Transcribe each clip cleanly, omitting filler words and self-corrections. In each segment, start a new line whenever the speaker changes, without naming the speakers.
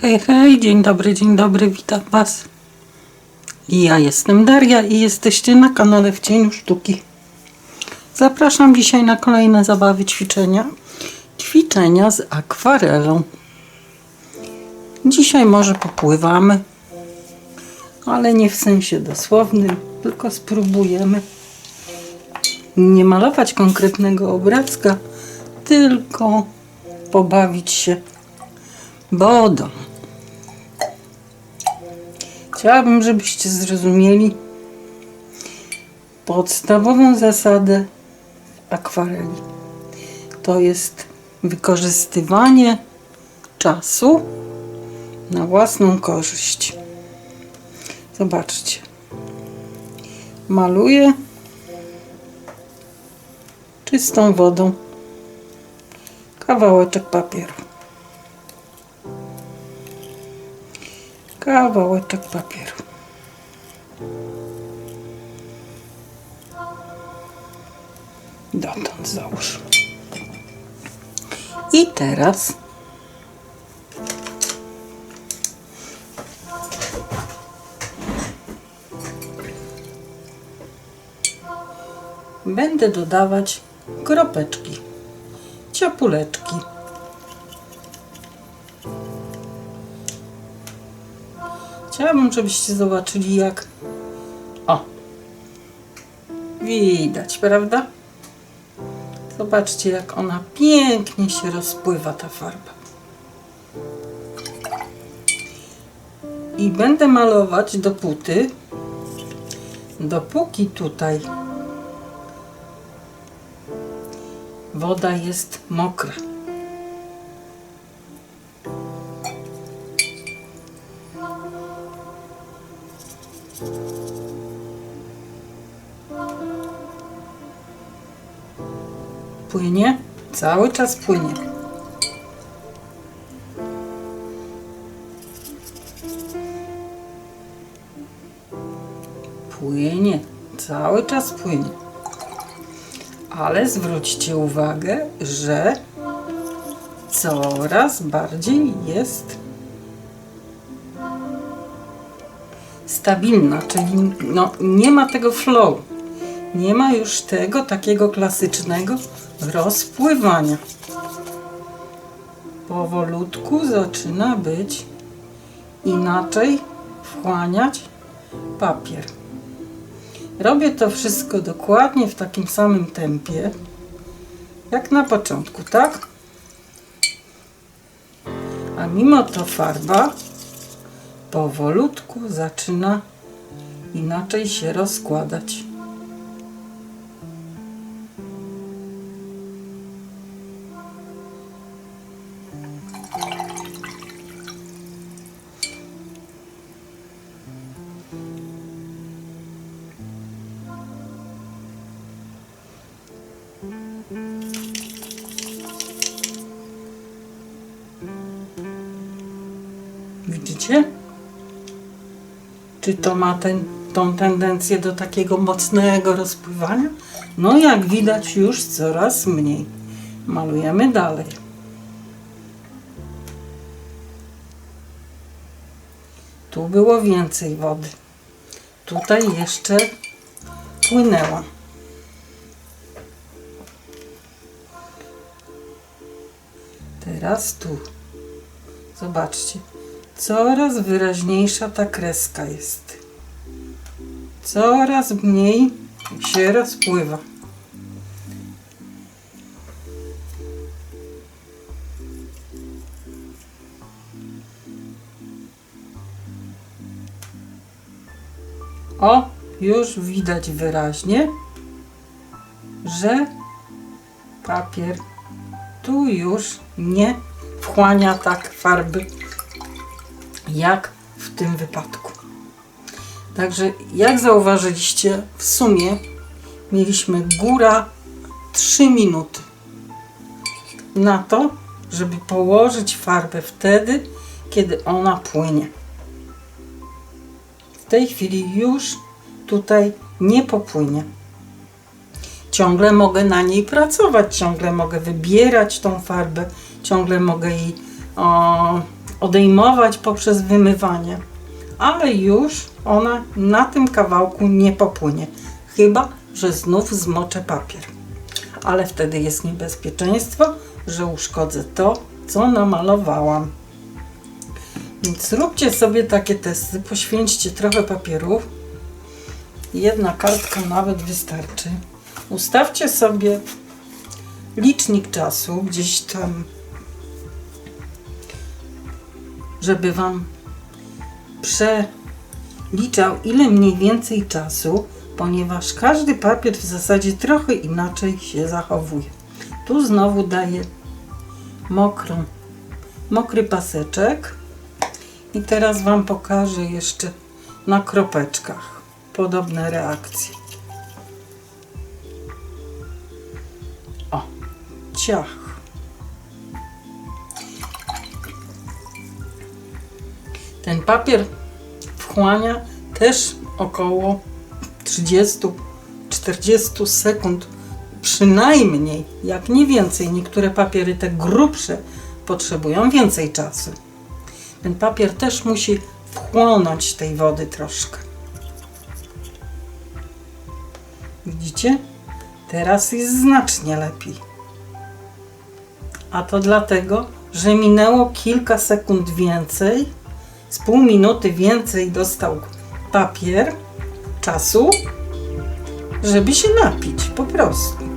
Hej, dzień dobry, witam Was. Ja jestem Daria i jesteście na kanale W Cieniu Sztuki. Zapraszam dzisiaj na kolejne zabawy, ćwiczenia z akwarelą. Dzisiaj może popływamy, ale nie w sensie dosłownym, tylko spróbujemy nie malować konkretnego obrazka, tylko pobawić się wodą. Chciałabym, żebyście zrozumieli podstawową zasadę akwareli. To jest wykorzystywanie czasu na własną korzyść. Zobaczcie. Maluję czystą wodą kawałeczek papieru. Kawałeczek papieru. Dotąd załóż. I teraz będę dodawać kropeczki, ciapuleczki. Chciałabym, żebyście zobaczyli, jak... O! Widać, prawda? Zobaczcie, jak ona pięknie się rozpływa, ta farba. I będę malować dopóki tutaj woda jest mokra. Płynie, cały czas płynie. Płynie, cały czas płynie. Ale zwróćcie uwagę, że coraz bardziej jest stabilna, czyli nie ma tego flow. Nie ma już tego takiego klasycznego rozpływania. Powolutku zaczyna być inaczej wchłaniać papier. Robię to wszystko dokładnie w takim samym tempie jak na początku, tak? A mimo to farba powolutku zaczyna inaczej się rozkładać. Widzicie? Czy to ma tą tendencję do takiego mocnego rozpływania? No jak widać, już coraz mniej. Malujemy dalej. Tu było więcej wody. Tutaj jeszcze płynęła. Teraz tu. Zobaczcie. Coraz wyraźniejsza ta kreska jest. Coraz mniej się rozpływa. O, już widać wyraźnie, że papier tu już nie wchłania tak farby jak w tym wypadku. Także jak zauważyliście, w sumie mieliśmy góra 3 minuty na to, żeby położyć farbę wtedy, kiedy ona płynie. W tej chwili już tutaj nie popłynie. Ciągle mogę na niej pracować, ciągle mogę wybierać tą farbę, ciągle mogę jej odejmować poprzez wymywanie, ale już ona na tym kawałku nie popłynie, chyba że znów zmoczę papier. Ale wtedy jest niebezpieczeństwo, że uszkodzę to, co namalowałam. Więc zróbcie sobie takie testy, poświęćcie trochę papierów. Jedna kartka nawet wystarczy. Ustawcie sobie licznik czasu gdzieś tam, żeby Wam przeliczał ile mniej więcej czasu, ponieważ każdy papier w zasadzie trochę inaczej się zachowuje. Tu znowu daję mokry paseczek i teraz Wam pokażę jeszcze na kropeczkach podobne reakcje. O, ciach. Ten papier wchłania też około 30-40 sekund przynajmniej, jak nie więcej. Niektóre papiery, te grubsze, potrzebują więcej czasu. Ten papier też musi wchłonąć tej wody troszkę. Widzicie? Teraz jest znacznie lepiej. A to dlatego, że minęło kilka sekund więcej, z pół minuty więcej dostał papier czasu, żeby się napić po prostu.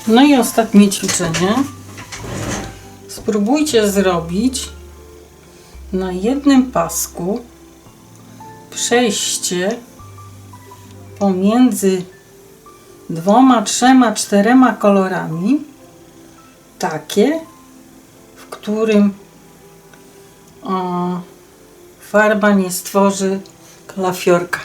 No i ostatnie ćwiczenie. Spróbujcie zrobić na jednym pasku przejście pomiędzy 2, 3, 4 kolorami, takie, w którym farba nie stworzy kalafiorka.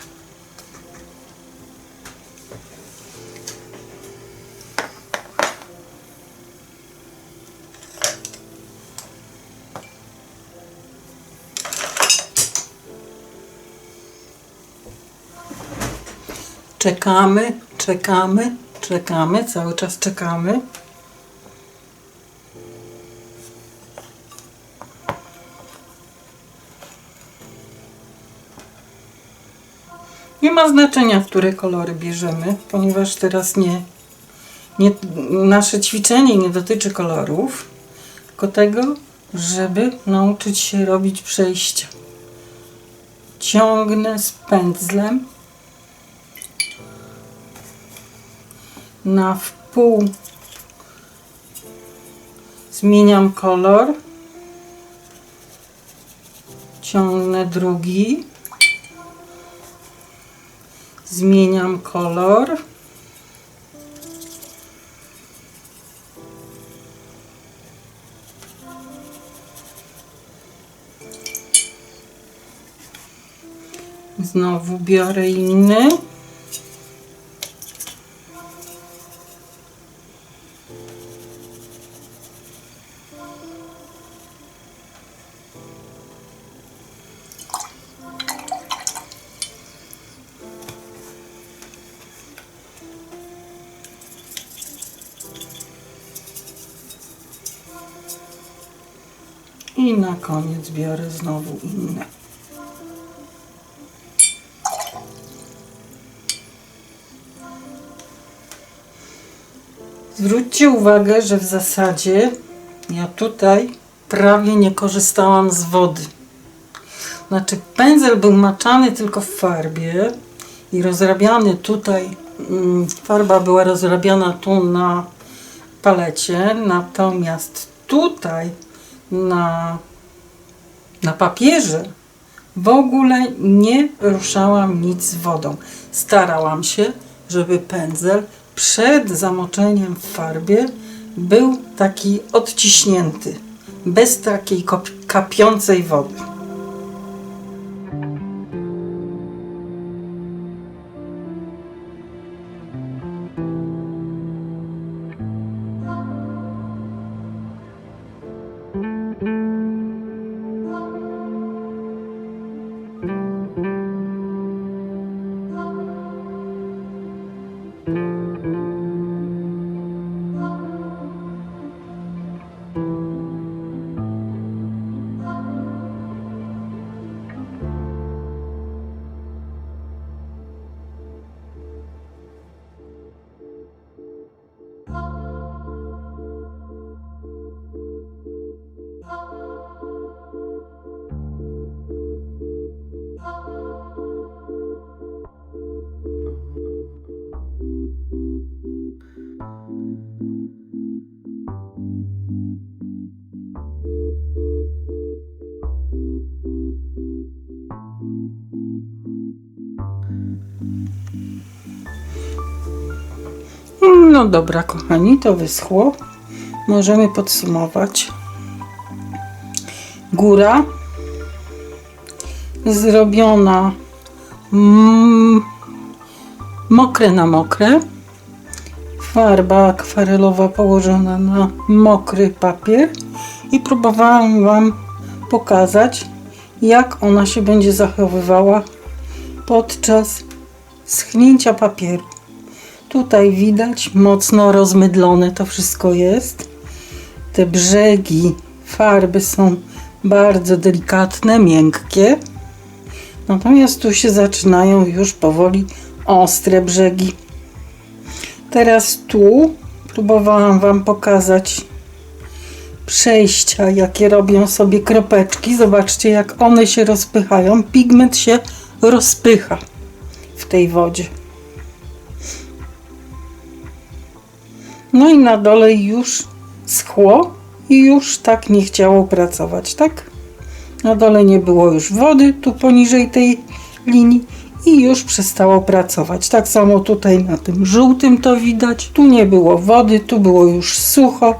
Czekamy, cały czas czekamy. Nie ma znaczenia, które kolory bierzemy, ponieważ teraz nasze ćwiczenie nie dotyczy kolorów, tylko tego, żeby nauczyć się robić przejścia. Ciągnę z pędzlem na wpół, zmieniam kolor, ciągnę drugi, zmieniam kolor, znowu biorę inny. I na koniec biorę znowu inne. Zwróćcie uwagę, że w zasadzie ja tutaj prawie nie korzystałam z wody. Znaczy pędzel był maczany tylko w farbie i rozrabiany tutaj, farba była rozrabiana tu na palecie, natomiast tutaj na papierze w ogóle nie ruszałam nic z wodą. Starałam się, żeby pędzel przed zamoczeniem w farbie był taki odciśnięty, bez takiej kapiącej wody. No dobra, kochani, to wyschło. Możemy podsumować. Góra zrobiona mokre na mokre. Farba akwarelowa położona na mokry papier i próbowałam Wam pokazać, jak ona się będzie zachowywała podczas schnięcia papieru. Tutaj widać mocno rozmydlone to wszystko jest. Te brzegi farby są bardzo delikatne, miękkie. Natomiast tu się zaczynają już powoli ostre brzegi. Teraz tu próbowałam Wam pokazać przejścia, jakie robią sobie kropeczki. Zobaczcie, jak one się rozpychają. Pigment się rozpycha w tej wodzie. No i na dole już schło i już tak nie chciało pracować, tak? Na dole nie było już wody, tu poniżej tej linii i już przestało pracować. Tak samo tutaj na tym żółtym to widać. Tu nie było wody, tu było już sucho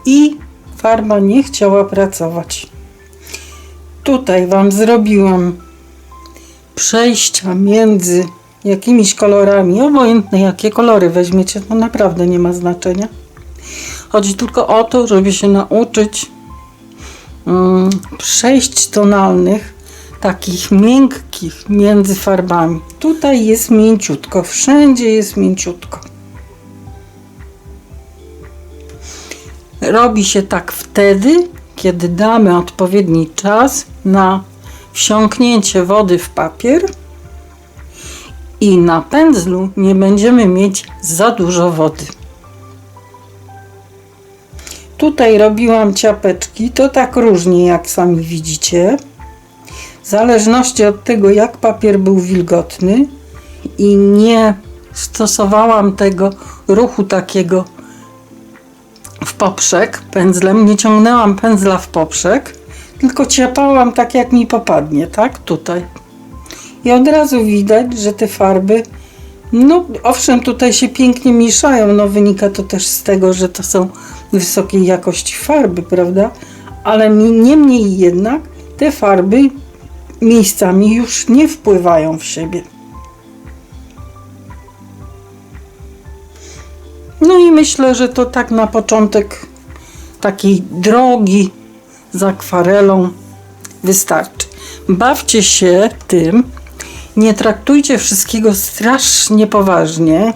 i farba nie chciała pracować. Tutaj Wam zrobiłam przejścia między jakimiś kolorami, obojętne jakie kolory weźmiecie, to naprawdę nie ma znaczenia. Chodzi tylko o to, żeby się nauczyć przejść tonalnych, takich miękkich między farbami. Tutaj jest mięciutko, wszędzie jest mięciutko. Robi się tak wtedy, kiedy damy odpowiedni czas na wsiąknięcie wody w papier i na pędzlu nie będziemy mieć za dużo wody. Tutaj robiłam ciapeczki, to tak różnie, jak sami widzicie. W zależności od tego, jak papier był wilgotny i nie stosowałam tego ruchu takiego w poprzek pędzlem, nie ciągnęłam pędzla w poprzek, tylko ciapałam tak, jak mi popadnie, tak? Tutaj. I od razu widać, że te farby, no owszem, tutaj się pięknie mieszają, no wynika to też z tego, że to są wysokiej jakości farby, prawda? Ale niemniej jednak te farby miejscami już nie wpływają w siebie. No i myślę, że to tak na początek takiej drogi z akwarelą wystarczy. Bawcie się tym, nie traktujcie wszystkiego strasznie poważnie.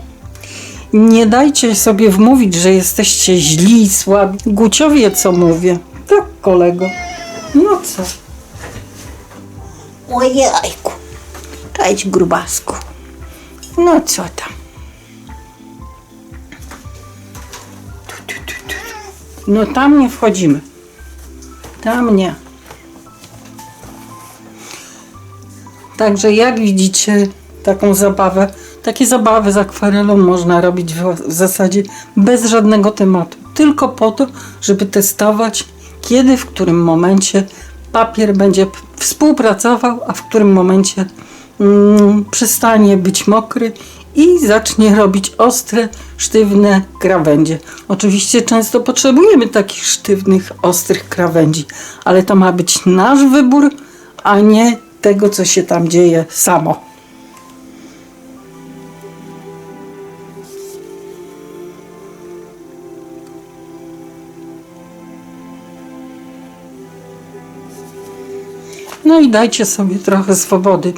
Nie dajcie sobie wmówić, że jesteście źli, słabi. Guciowie, co mówię. Tak, kolego. No co?
Ojejku. Cześć, grubasku. No co tam?
No tam nie wchodzimy. Tam nie. Także jak widzicie, taką zabawę, takie zabawy z akwarelą można robić w zasadzie bez żadnego tematu. Tylko po to, żeby testować, kiedy, w którym momencie papier będzie współpracował, a w którym momencie przestanie być mokry i zacznie robić ostre, sztywne krawędzie. Oczywiście często potrzebujemy takich sztywnych, ostrych krawędzi, ale to ma być nasz wybór, a nie tego, co się tam dzieje samo. No i dajcie sobie trochę swobody.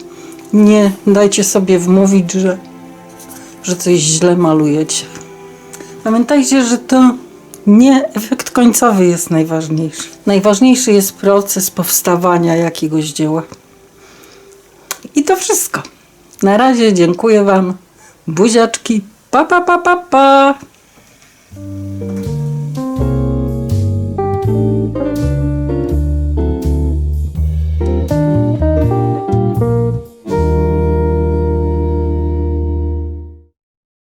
Nie dajcie sobie wmówić, że coś źle malujecie. Pamiętajcie, że to nie efekt końcowy jest najważniejszy. Najważniejszy jest proces powstawania jakiegoś dzieła. I to wszystko. Na razie dziękuję Wam. Buziaczki. Pa, pa, pa, pa, pa.